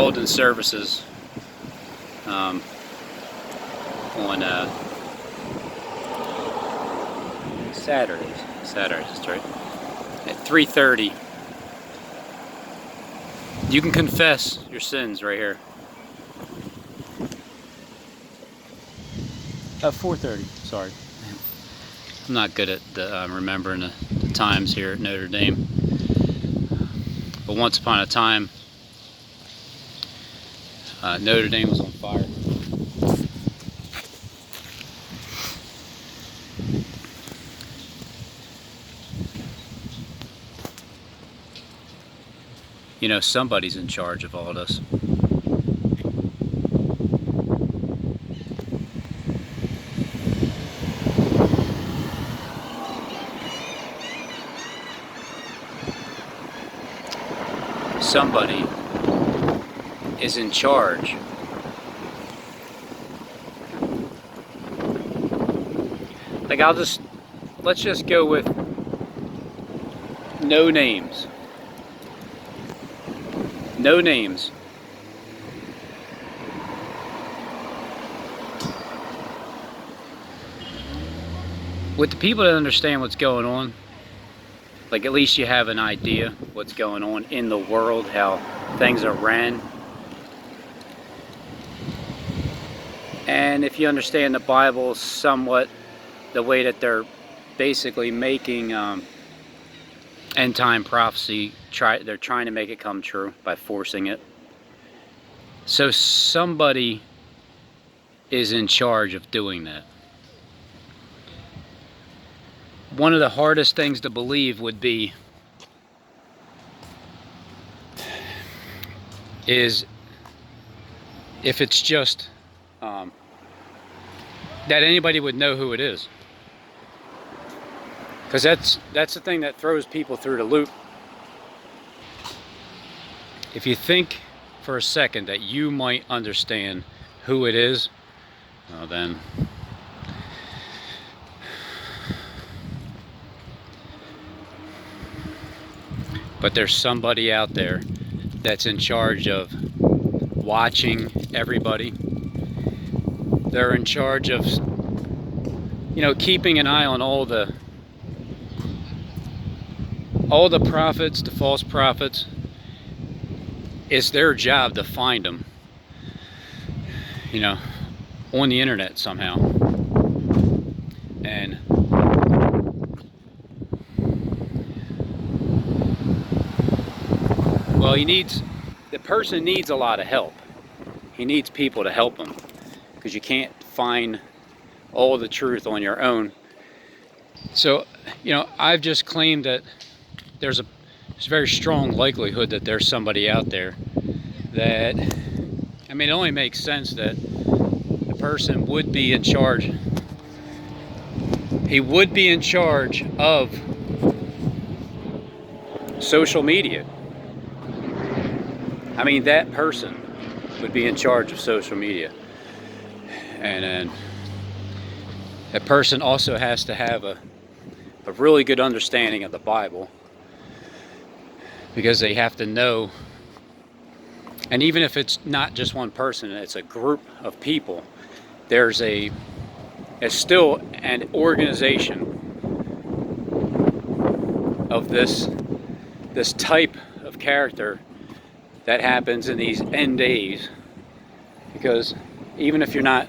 holding services on Saturdays, that's right, at 3:30. You can confess your sins right here. 4:30, sorry. I'm not good at remembering the times here at Notre Dame. But once upon a time, Notre Dame was on fire. You know, somebody's in charge of all this. Somebody is in charge. Like, let's just go with no names. No names. With the people that understand what's going on, like, at least you have an idea what's going on in the world, how things are ran. And if you understand the Bible somewhat, the way that they're basically making end time prophecy, they're trying to make it come true by forcing it. So somebody is in charge of doing that. One of the hardest things to believe would be is if it's just that anybody would know who it is, because that's the thing that throws people through the loop. If you think for a second that you might understand who it is, well then but there's somebody out there that's in charge of watching everybody. They're in charge of, you know, keeping an eye on all the prophets, the false prophets. It's their job to find them, you know, on the internet somehow. And well, the person needs a lot of help. He needs people to help him, because you can't find all the truth on your own. So, you know, I've just claimed that there's a very strong likelihood that there's somebody out there that, I mean, it only makes sense that the person would be in charge. He would be in charge of social media. I mean, that person would be in charge of social media. And then that person also has to have a really good understanding of the Bible, because they have to know. And even if it's not just one person, it's a group of people, it's still an organization of this type of character that happens in these end days. Because even if you're not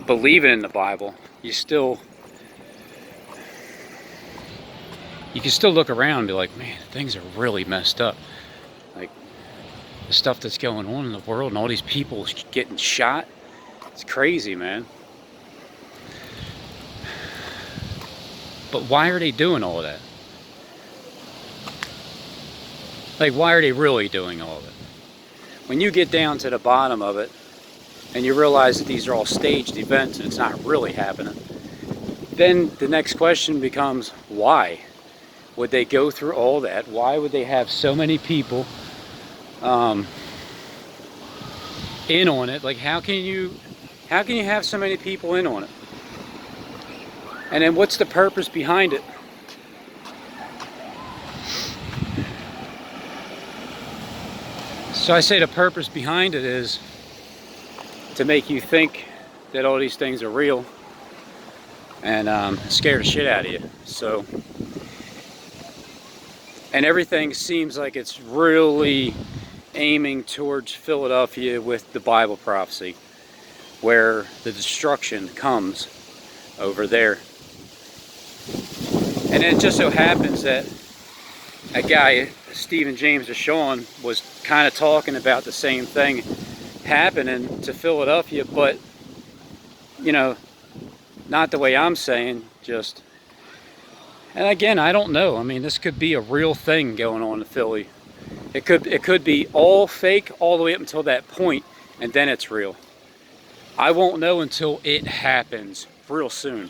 believing in the Bible, you can still look around and be like, man, things are really messed up. Like, the stuff that's going on in the world and all these people getting shot, it's crazy, man. But why are they doing all of that? Like, why are they really doing all of it? When you get down to the bottom of it and you realize that these are all staged events and it's not really happening, then the next question becomes, why would they go through all that? Why would they have so many people in on it? Like, how can you have so many people in on it? And then what's the purpose behind it? So I say the purpose behind it is to make you think that all these things are real and scare the shit out of you. So, and everything seems like it's really aiming towards Philadelphia with the Bible prophecy, where the destruction comes over there. And it just so happens that a guy, Stephen James DeShawn, was kind of talking about the same thing happening to Philadelphia, but, you know, not the way I'm saying, just, and again, I don't know. I mean, this could be a real thing going on in Philly. It could be all fake all the way up until that point, and then it's real. I won't know until it happens real soon.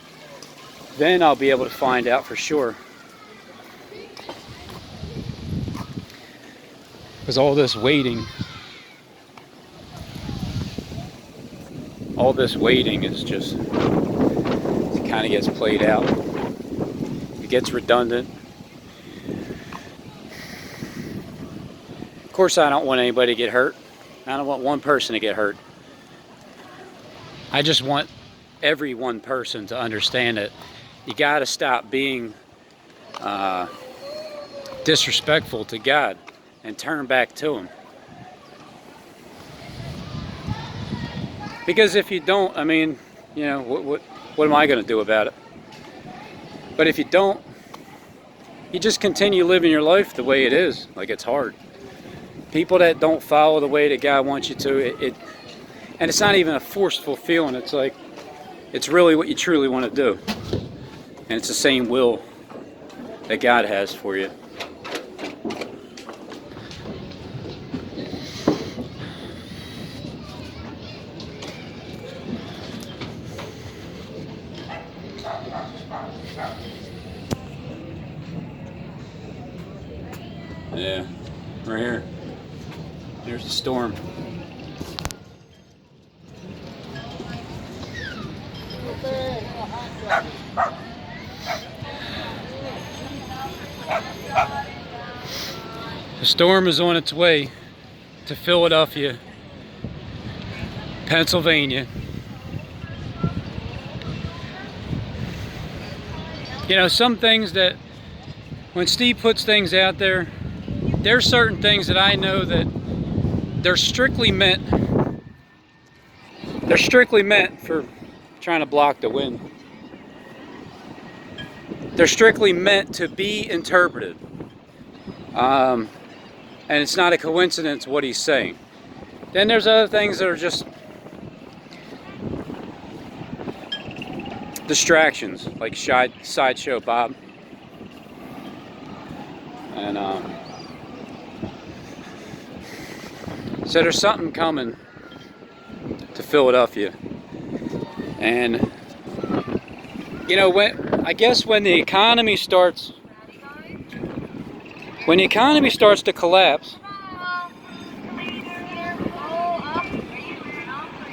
Then I'll be able to find out for sure. Because all this waiting is just, it kind of gets played out. It gets redundant. Of course, I don't want anybody to get hurt. I don't want one person to get hurt. I just want every one person to understand that you got to stop being disrespectful to God and turn back to Him. Because if you don't, I mean, you know, what am I going to do about it? But if you don't, you just continue living your life the way it is, like it's hard. People that don't follow the way that God wants you to, and it's not even a forceful feeling. It's like, it's really what you truly want to do. And it's the same will that God has for you. Yeah, right here. There's the storm. The storm is on its way to Philadelphia, Pennsylvania. You know, some things that, when Steve puts things out there, there's certain things that I know that they're strictly meant for trying to block the wind. They're strictly meant to be interpreted. And it's not a coincidence what he's saying. Then there's other things that are just distractions, like Sideshow Bob. And so there's something coming to Philadelphia. And you know, when the economy starts to collapse,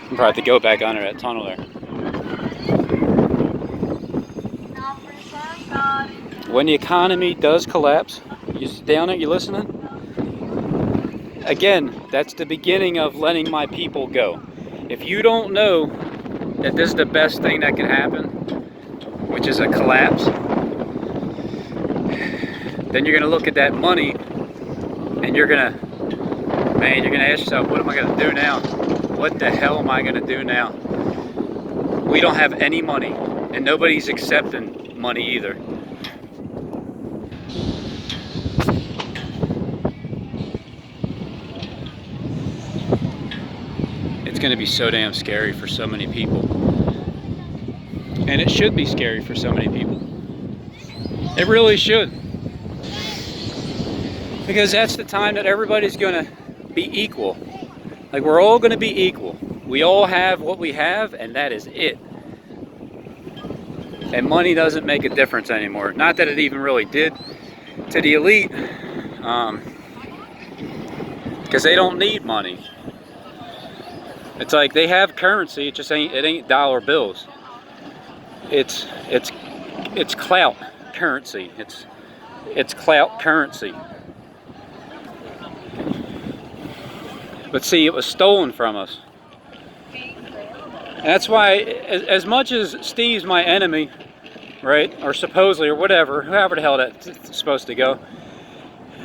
I'm probably have to go back under that tunnel there. When the economy does collapse, you down there, you listening? Again, that's the beginning of letting my people go. If you don't know that this is the best thing that can happen, which is a collapse, then you're going to look at that money and you're going to ask yourself, what am I going to do now? What the hell am I going to do now? We don't have any money, and nobody's accepting money either. It's going to be so damn scary for so many people. And it should be scary for so many people. It really should. Because that's the time that everybody's going to be equal. Like, we're all going to be equal. We all have what we have, and that is it. And money doesn't make a difference anymore. Not that it even really did to the elite. Because they don't need money. It's like they have currency, it ain't dollar bills. It's clout currency. It's clout currency. But see, it was stolen from us. And that's why, as much as Steve's my enemy, right, or supposedly, or whatever, however the hell that's supposed to go,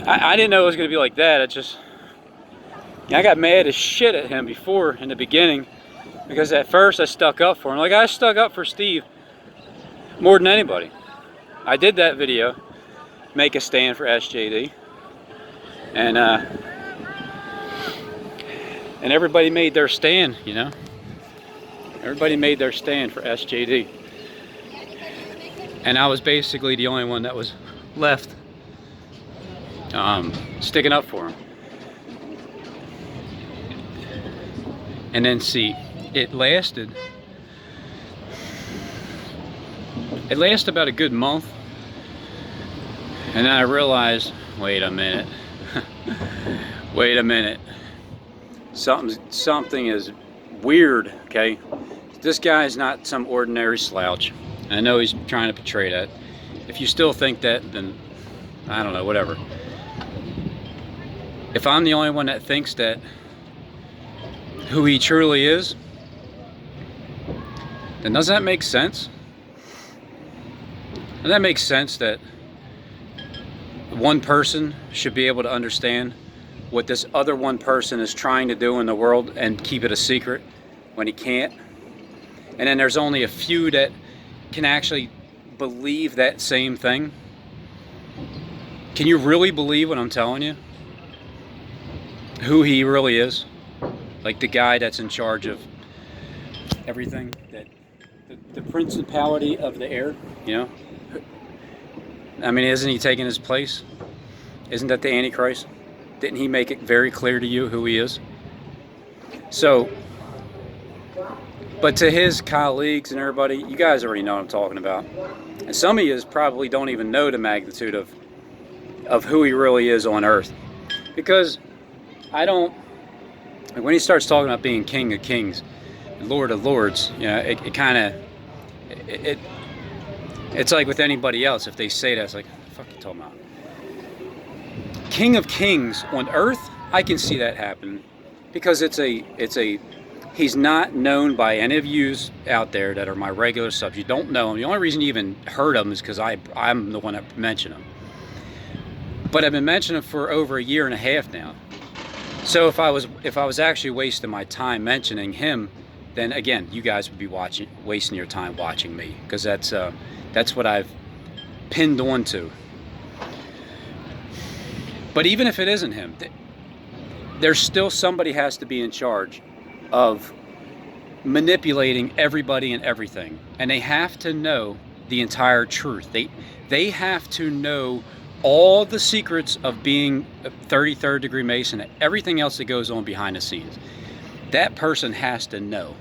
I didn't know it was going to be like that. It just, I got mad as shit at him before in the beginning, because at first I stuck up for him. Like, I stuck up for Steve more than anybody. I did that video, make a stand for SJD, and everybody made their stand, you know. Everybody made their stand for SJD, and I was basically the only one that was left sticking up for him. And then see, it lasted about a good month, and then I realized, wait a minute, wait a minute, something is weird, okay? This guy's not some ordinary slouch. I know he's trying to portray that. If you still think that, then I don't know, whatever. If I'm the only one that thinks that who he truly is, then does that make sense? Does that make sense that one person should be able to understand what this other one person is trying to do in the world and keep it a secret when he can't? And then there's only a few that can actually believe that same thing. Can you really believe what I'm telling you? Who he really is? Like the guy that's in charge of everything, that the principality of the air, you know? I mean, isn't he taking his place? Isn't that the Antichrist? Didn't he make it very clear to you who he is? So, but to his colleagues and everybody, you guys already know what I'm talking about. And some of you probably don't even know the magnitude of who he really is on earth. Because I don't, like, when he starts talking about being King of Kings, Lord of Lords, you know, it kind of, it's like with anybody else. If they say that, it's like, what the fuck are you talking about? King of Kings on earth, I can see that happen, because he's not known by any of you out there that are my regular subs. You don't know him. The only reason you even heard of him is because I'm the one that mentioned him. But I've been mentioning him for over a year and a half now. So if I was actually wasting my time mentioning him, then again, you guys would be wasting your time watching me, because that's what I've pinned on to. But even if it isn't him, there's still somebody has to be in charge of manipulating everybody and everything, and they have to know the entire truth. They have to know all the secrets of being a 33rd degree Mason and everything else that goes on behind the scenes. That person has to know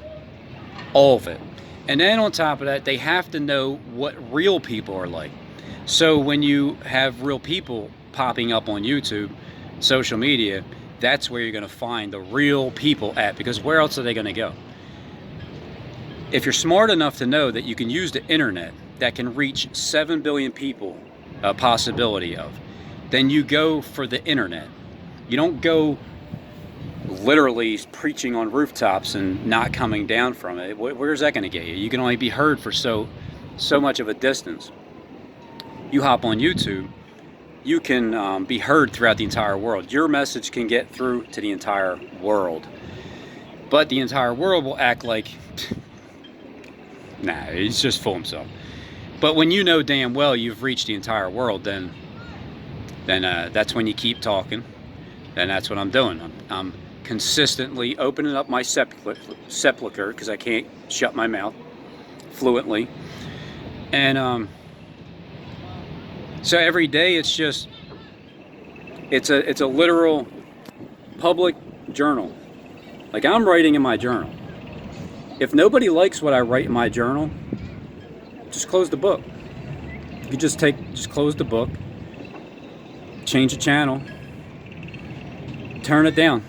all of it. And then on top of that, they have to know what real people are like. So when you have real people popping up on YouTube, social media, that's where you're going to find the real people at, because where else are they going to go? If you're smart enough to know that you can use the internet that can reach 7 billion people, a possibility of, then you go for the internet. You don't go literally preaching on rooftops and not coming down from it. Where's that going to get you? You can only be heard for so much of a distance. You hop on YouTube, you can be heard throughout the entire world. Your message can get through to the entire world. But the entire world will act like, nah, he's just full himself. But when you know damn well you've reached the entire world, then that's when you keep talking. Then that's what I'm doing. I'm consistently opening up my sepulcher, because I can't shut my mouth fluently. And so every day it's a literal public journal. Like, I'm writing in my journal. If nobody likes what I write in my journal, just close the book. You just close the book, change the channel, turn it down,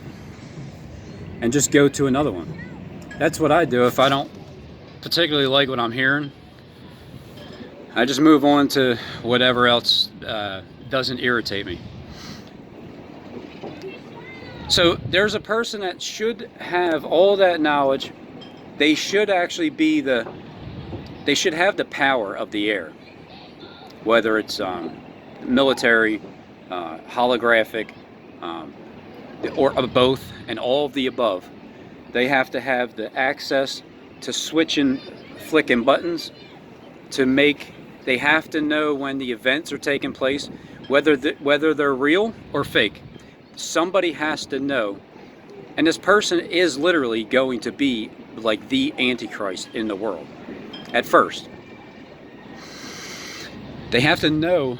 and just go to another one. That's what I do. If I don't particularly like what I'm hearing, I just move on to whatever else doesn't irritate me. So there's a person that should have all that knowledge. They should actually be they should have the power of the air, whether it's military, holographic, um, or both, and all of the above. They have to have the access to switching, flicking buttons to make. They have to know when the events are taking place, whether they're real or fake. Somebody has to know, and this person is literally going to be like the Antichrist in the world. At first, they have to know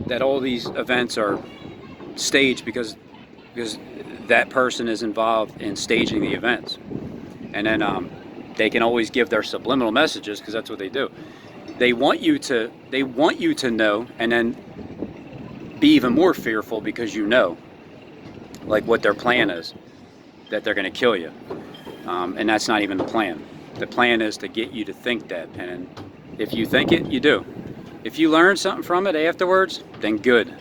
that all these events are staged because that person is involved in staging the events, and then they can always give their subliminal messages because that's what they do. They want you to know, and then be even more fearful because you know, like what their plan is, that they're going to kill you, and that's not even the plan. The plan is to get you to think that, and if you think it, you do. If you learn something from it afterwards, then good.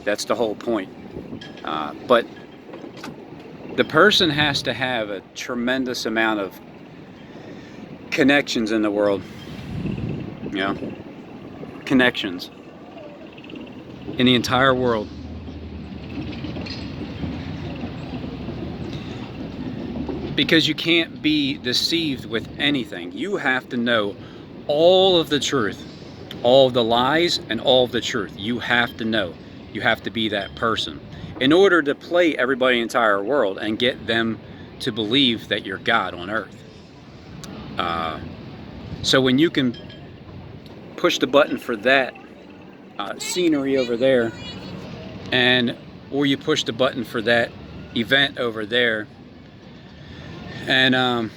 That's the whole point. But the person has to have a tremendous amount of connections in the world. You know, connections in the entire world. Because you can't be deceived with anything. You have to know all of the truth, all of the lies and all of the truth. You have to know. You have to be that person in order to play everybody in the entire world and get them to believe that you're God on earth. So when you can push the button for that scenery over there, or you push the button for that event over there, and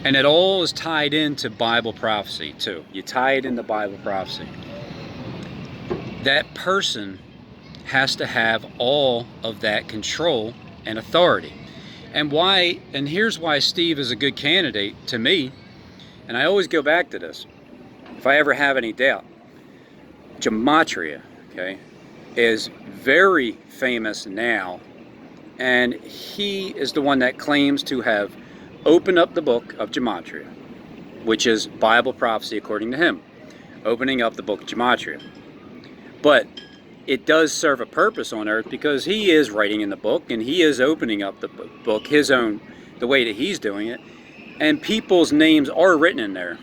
it all is tied into Bible prophecy too. You tie it into Bible prophecy. That person has to have all of that control and authority. And here's why Steve is a good candidate to me, and I always go back to this if I ever have any doubt. Gematria, okay, is very famous now, and he is the one that claims to have opened up the book of Gematria, which is Bible prophecy according to him, opening up the book of Gematria. But it does serve a purpose on earth because he is writing in the book and he is opening up the book the way that he's doing it, and people's names are written in there.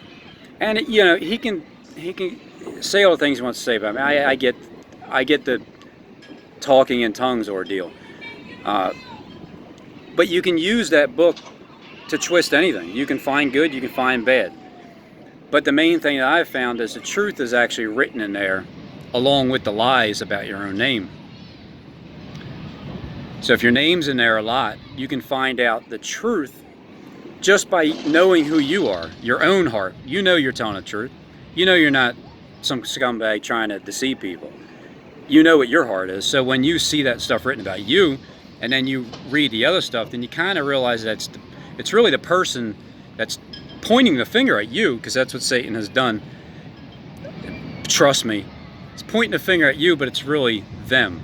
And you know, he can say all the things he wants to say about me. I get the talking in tongues ordeal, but you can use that book to twist anything. You can find good, you can find bad. But the main thing that I've found is the truth is actually written in there, along with the lies about your own name. So if your name's in there a lot, you can find out the truth just by knowing who you are, your own heart. You know you're telling the truth. You know you're not some scumbag trying to deceive people. You know what your heart is. So when you see that stuff written about you, and then you read the other stuff, then you kind of realize that it's really the person that's pointing the finger at you, because that's what Satan has done. Trust me. It's pointing the finger at you, but it's really them.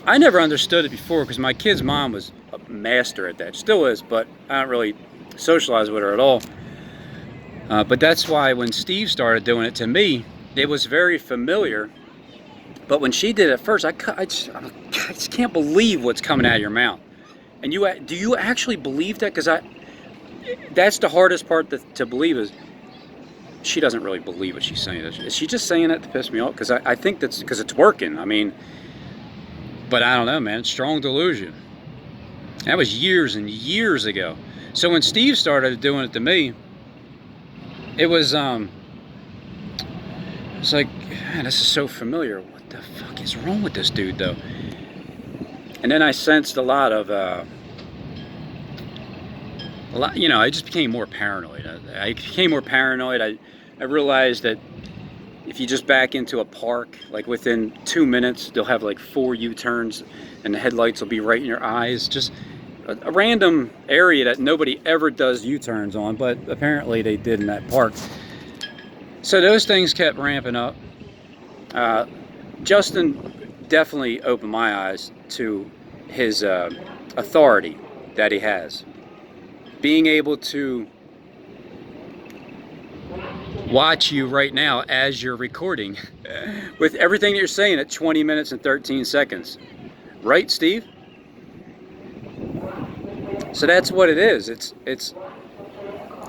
I never understood it before because my kid's mom was a master at that. Still is, but I don't really socialize with her at all. But that's why when Steve started doing it to me, it was very familiar. But when she did it first, I just can't believe what's coming out of your mouth. And do you actually believe that? Because that's the hardest part to believe is she doesn't really believe what she's saying. Is she just saying that to piss me off? Because I think that's because it's working. I mean, but I don't know, man. It's strong delusion. That was years and years ago. So when Steve started doing it to me, it was it's like, man, this is so familiar. What the fuck is wrong with this dude, though? And then I sensed a lot, you know, I just became more paranoid. I became more paranoid. I realized that if you just back into a park, like within 2 minutes, they'll have like 4 U-turns and the headlights will be right in your eyes. Just a random area that nobody ever does U-turns on, but apparently they did in that park. So those things kept ramping up. Justin definitely opened my eyes to his authority that he has. Being able to watch you right now as you're recording with everything that you're saying at 20 minutes and 13 seconds. Right, Steve? So that's what it is. It's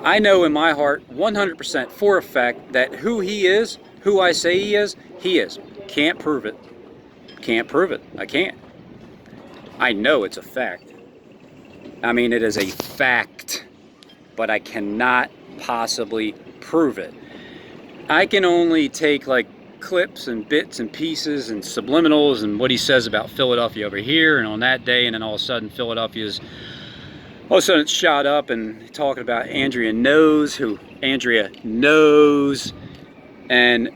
I know in my heart 100% for a fact that who he is, who I say he is, he is. Can't prove it. Can't prove it. I can't. I know it's a fact. I mean, it is a fact, but I cannot possibly prove it. I can only take like clips and bits and pieces and subliminals and what he says about Philadelphia over here and on that day, and then all of a sudden Philadelphia's all of a sudden it's shot up and talking about Andrea knows who Andrea knows, and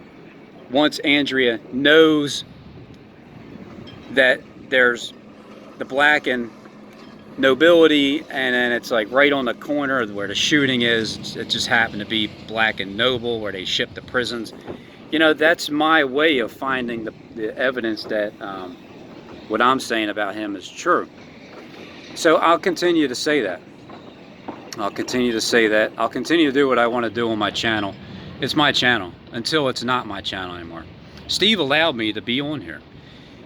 once Andrea knows that there's the black and nobility, and then it's like right on the corner where the shooting is, it just happened to be black and noble where they ship the prisons. You know, that's my way of finding the evidence that what I'm saying about him is true. So I'll continue to say that. I'll continue to say that. I'll continue to do what I want to do on my channel. It's my channel until it's not my channel anymore. Steve allowed me to be on here.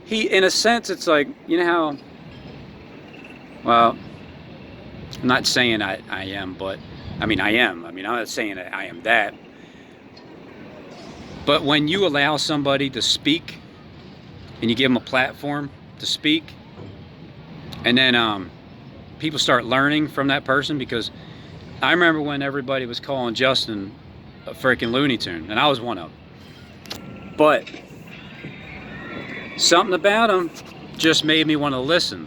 He, in a sense, it's like, you know how, well, I'm not saying I am, but I mean, I am. I mean, I'm not saying that I am that. But when you allow somebody to speak and you give them a platform to speak, and then people start learning from that person, because I remember when everybody was calling Justin a freaking Looney Tune, and I was one of them. But something about him just made me want to listen.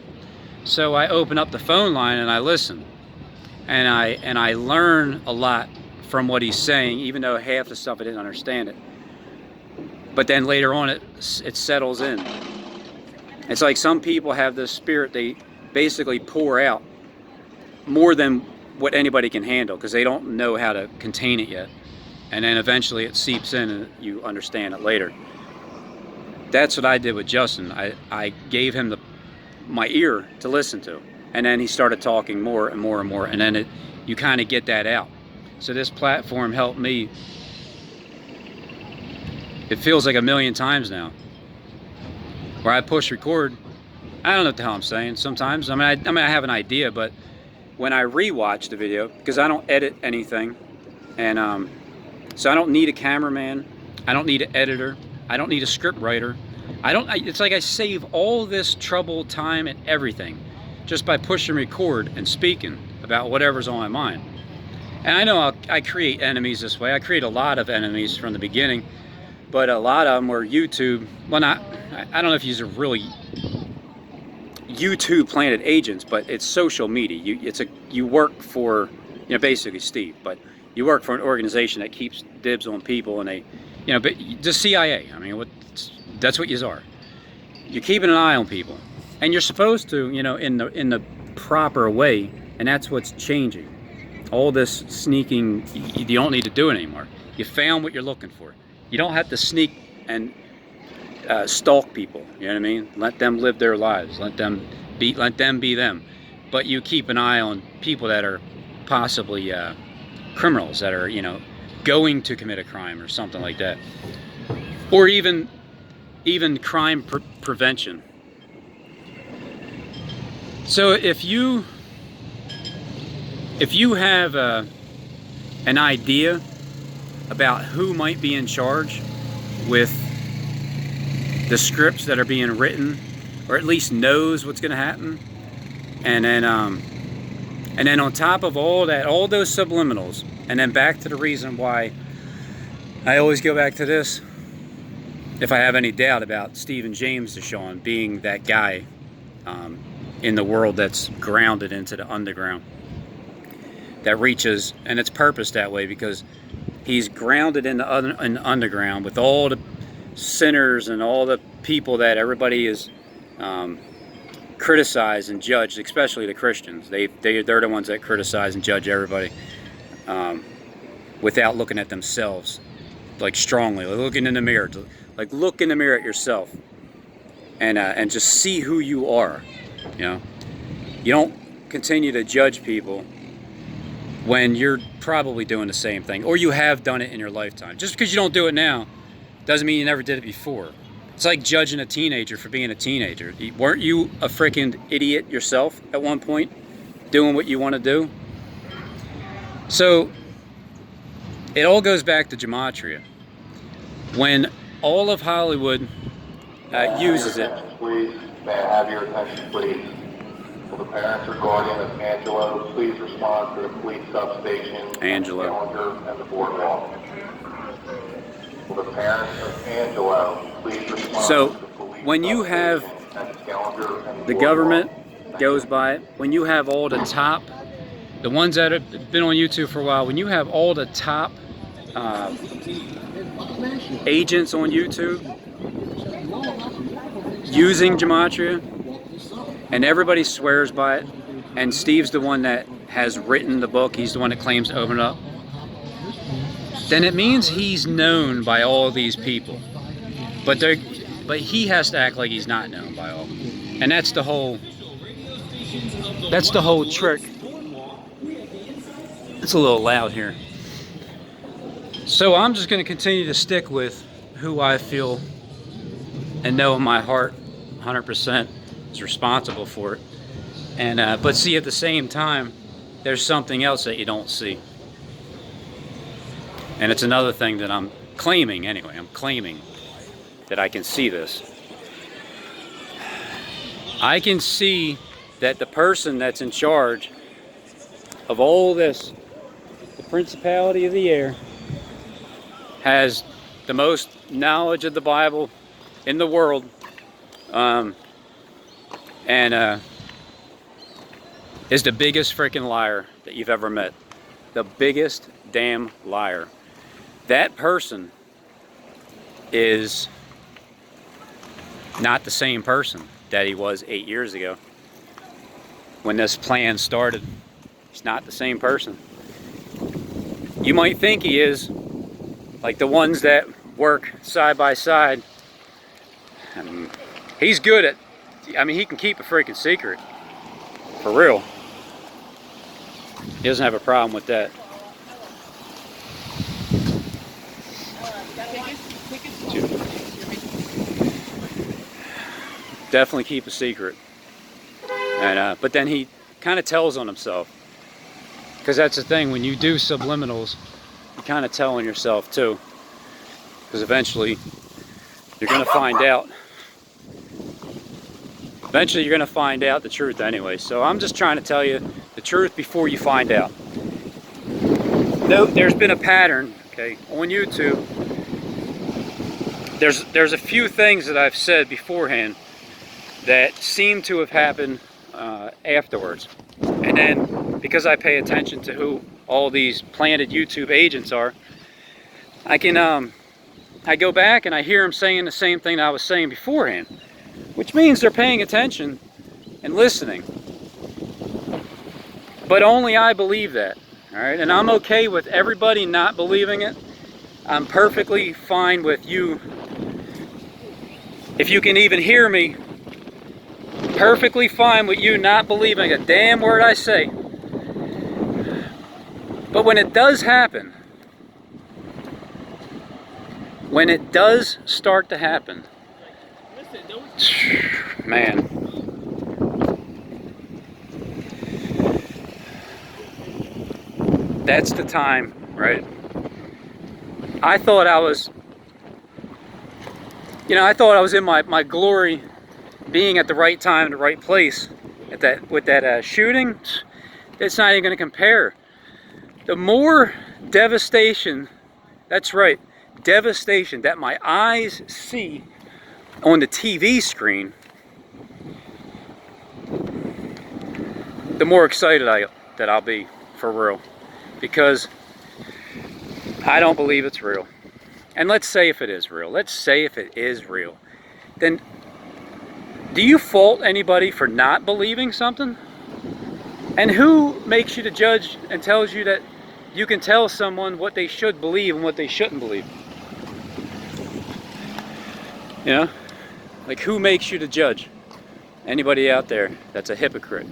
So I open up the phone line and I listen, and I learn a lot from what he's saying, even though half the stuff I didn't understand it. But then later on, it settles in. It's like some people have this spirit, they basically pour out more than what anybody can handle because they don't know how to contain it yet. And then eventually it seeps in and you understand it later. That's what I did with Justin. I gave him my ear to listen to. And then he started talking more and more and more. And then you kind of get that out. So this platform helped me. It feels like a million times now. Where I push record, I don't know what the hell I'm saying sometimes. I mean, I have an idea, but when I rewatch the video, because I don't edit anything, and so I don't need a cameraman, I don't need an editor, I don't need a script writer. It's like I save all this trouble, time, and everything just by pushing record and speaking about whatever's on my mind. And I know I create enemies this way. I create a lot of enemies from the beginning, but a lot of them were YouTube. Well, I don't know if these are really YouTube planted agents, but it's social media. You work for, you know, basically Steve, but you work for an organization that keeps dibs on people, and they, you know, but the CIA. I mean, that's what you are. You're keeping an eye on people, and you're supposed to, you know, in the proper way, and that's what's changing. All this sneaking, you don't need to do it anymore. You found what you're looking for. You don't have to sneak and stalk people. You know what I mean? Let them live their lives. Let them be them. But you keep an eye on people that are possibly criminals, that are, you know, going to commit a crime or something like that, or even crime prevention. So if you have an idea about who might be in charge with the scripts that are being written, or at least knows what's going to happen, and then on top of all that, all those subliminals, and then back to the reason why I always go back to this, if I have any doubt about Stephen James DeShawn being that guy in the world that's grounded into the underground, that reaches, and it's purposed that way because he's grounded in the underground with all the sinners and all the people that everybody is criticized and judged, especially the Christians. They're the ones that criticize and judge everybody without looking at themselves, like strongly, like looking in the mirror, like look in the mirror at yourself and just see who you are. You know, you don't continue to judge people when you're probably doing the same thing, or you have done it in your lifetime. Just because you don't do it now doesn't mean you never did it before. It's like judging a teenager for being a teenager. Weren't you a freaking idiot yourself at one point, doing what you want to do? So it all goes back to gematria. When all of Hollywood uses it. Please, may I have your attention, please? Will the parents or guardian of Angelo please respond to the police substation, Angelo, Challenger, and the boardwalk? Will the parents of Angelo please respond so to the police when you have the government goes by it, when you have all the top, the ones that have been on YouTube for a while, when you have all the top agents on YouTube using gematria, and everybody swears by it, and Steve's the one that has written the book, he's the one that claims to open it up, then it means he's known by all these people. But he has to act like he's not known by all of them. And that's the whole trick. It's a little loud here. So I'm just going to continue to stick with who I feel and know in my heart 100% is responsible for it. And but see, at the same time, there's something else that you don't see. And it's another thing that I'm claiming anyway. I'm claiming that I can see this. I can see that the person that's in charge of all this, the principality of the air, has the most knowledge of the Bible in the world, and is the biggest freaking liar that you've ever met. The biggest damn liar. That person is not the same person that he was 8 years ago when this plan started. He's not the same person. You might think he is, like the ones that work side by side. He's good at, he can keep a freaking secret. For real. He doesn't have a problem with that. Definitely keep a secret. And but then he kind of tells on himself. Because that's the thing, when you do subliminals, you kind of tell on yourself too. Because eventually, you're going to find out. Eventually, you're going to find out the truth anyway. So I'm just trying to tell you the truth before you find out. There's been a pattern, okay, on YouTube. There's a few things that I've said beforehand that seem to have happened afterwards. And then, because I pay attention to who all these planted YouTube agents are, I go back and I hear them saying the same thing that I was saying beforehand, which means they're paying attention and listening. But only I believe that, all right? And I'm okay with everybody not believing it. I'm perfectly fine with you, if you can even hear me, perfectly fine with you not believing a damn word I say. But when it does happen, when it does start to happen, man, that's the time, right? I thought I was, I thought I was in my glory, being at the right time, the right place, with that shooting. It's not even going to compare. The more devastation, that's right, devastation that my eyes see on the TV screen, the more excited that I'll be, for real. Because I don't believe it's real. And let's say if it is real. Let's say if it is real. Then, do you fault anybody for not believing something? And who makes you to judge and tells you that you can tell someone what they should believe and what they shouldn't believe? Like, who makes you to judge? Anybody out there that's a hypocrite.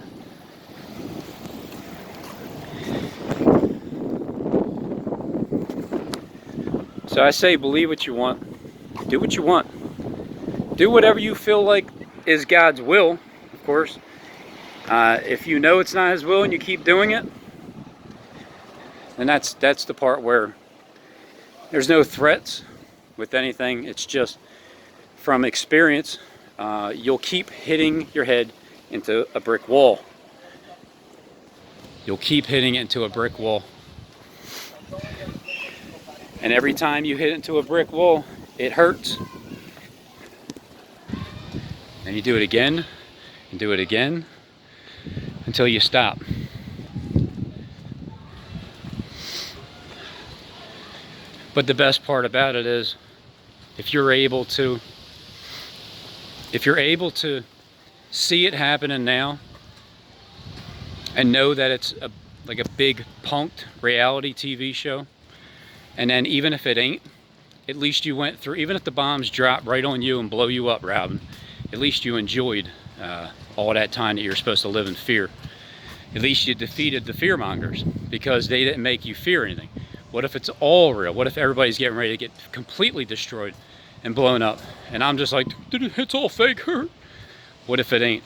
So I say, believe what you want. Do what you want. Do whatever you feel like is God's will, of course. If you know it's not His will and you keep doing it, then that's the part where there's no threats with anything. It's just from experience. You'll keep hitting your head into a brick wall. You'll keep hitting it into a brick wall. And every time you hit into a brick wall, it hurts. And you do it again, and do it again, until you stop. But the best part about it is, if you're able to see it happening now, and know that it's like a big punked reality TV show, and then even if it ain't, at least you went through, even if the bombs drop right on you and blow you up, Robin, at least you enjoyed all that time that you're supposed to live in fear. At least you defeated the fearmongers, because they didn't make you fear anything. What if it's all real? What if everybody's getting ready to get completely destroyed and blown up? And I'm just like, it's all fake. What if it ain't?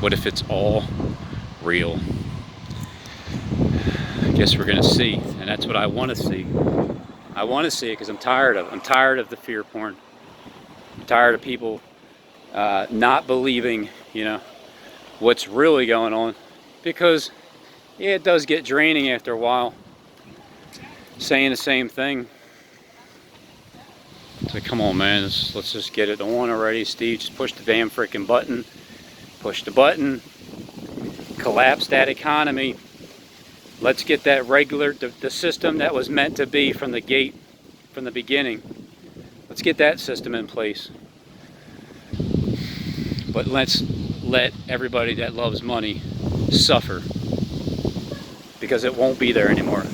What if it's all real? I guess we're gonna see, and that's what I want to see. I want to see it because I'm tired of it. I'm tired of the fear porn. I'm tired of people not believing, what's really going on, because yeah, it does get draining after a while, saying the same thing. It's like, come on, man, let's just get it on already, Steve. Just push the damn freaking button. Push the button. Collapse that economy. Let's get that the system that was meant to be from the gate, from the beginning. Let's get that system in place. But let's let everybody that loves money suffer, because it won't be there anymore.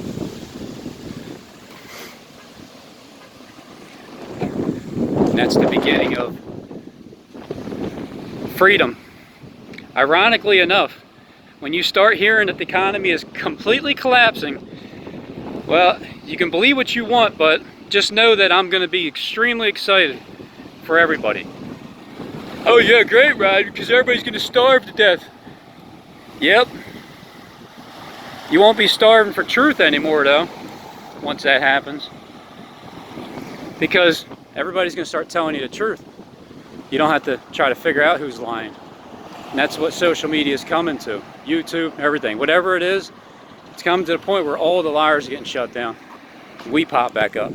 And that's the beginning of freedom. Ironically enough, when you start hearing that the economy is completely collapsing, well, you can believe what you want, but just know that I'm going to be extremely excited for everybody. Oh yeah, great, Rod, because everybody's going to starve to death. Yep. You won't be starving for truth anymore, though, once that happens. Because everybody's going to start telling you the truth. You don't have to try to figure out who's lying. And that's what social media is coming to. YouTube, everything. Whatever it is, it's coming to the point where all the liars are getting shut down. We pop back up.